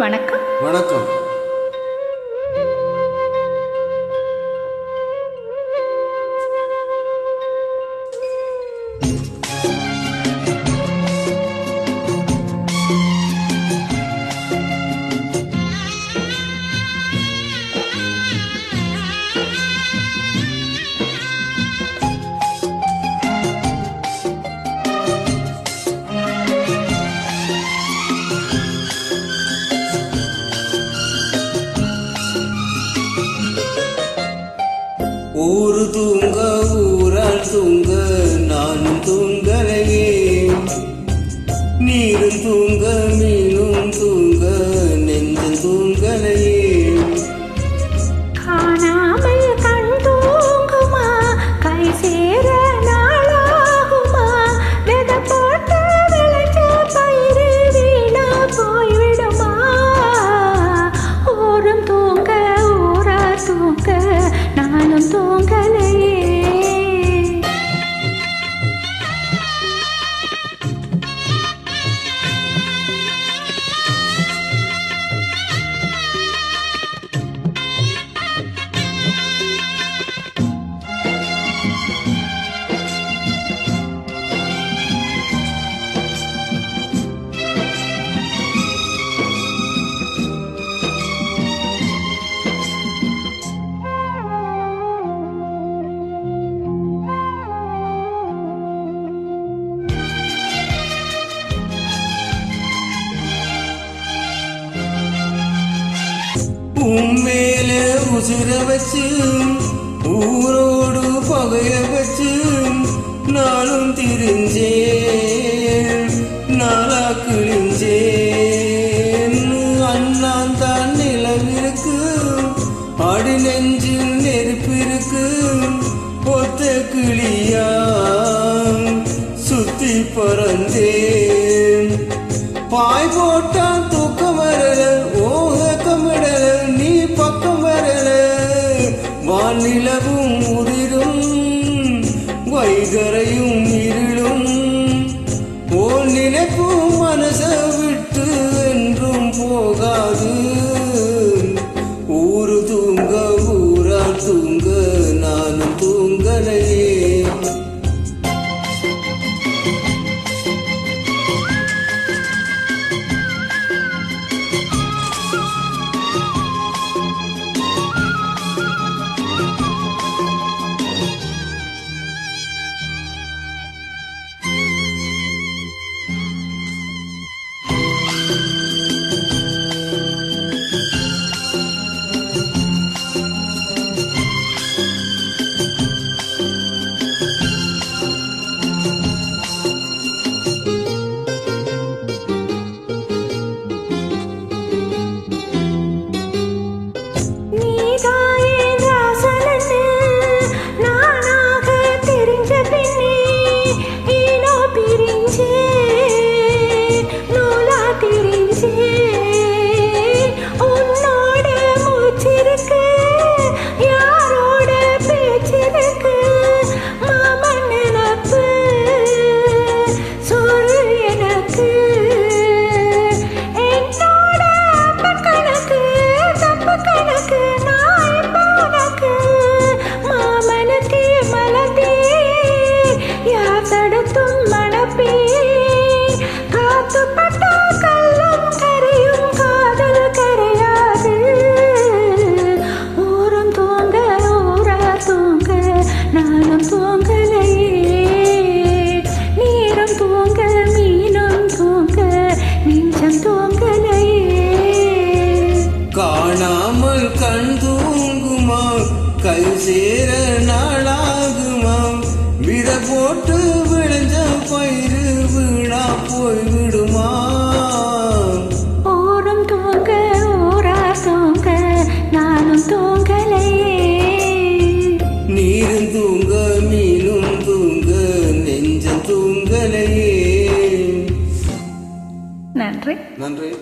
வணக்கம். வணக்கம். ஊரு தூங்க ஊரால் தூங்க நானும் தூங்கலையே, நீரும் தூங்க மீனும் தூங்க நெஞ்சம் தூங்கலையே. காணாமல் கண் தூங்குமா, கை சேர நாளாகுமா, வித போட்டு விளைஞ்ச பயிறு வீணா போய்விடுமா. ஊரும் தூங்க ஊரார் தூங்க நானும் தூங்கலையே. உம்மேல உசுர வச்சு ஊரோடு பகைய வச்சு நானும் திரிஞ்சேன், நாளா கிழிஞ்சேன். அண்ணான் தான் நிலவிருக்கு, அடி நெஞ்சில் நெருப்பு இருக்கு. ஒத்த கிளியா சுத்தி பறந்தேன், பாய் போட்டான் தூக்கம் வரல, ஓகமிடல நீ பக்கம் வரல. வானிலவும் உதிரும் வைகரையும் இருளும், ஓ நினைப்பு மனச விட்டு என்றும் போகாது. ஊரு தூங்க ஊரால் தூங்க நானும் தூங்கலையே. காணாமல் கண் தூங்குமா, கை சேர நாளாகுமா, வித போட்டு விளைஞ்ச பயிறு வீணா போய்விடுமா. ஓரம் தூங்க ஊரா தூங்க நானும் தூங்கலையே. நீரும் தூங்க மீனும் தூங்க நெஞ்சம் தூங்கலையே. நன்றி. நன்றி.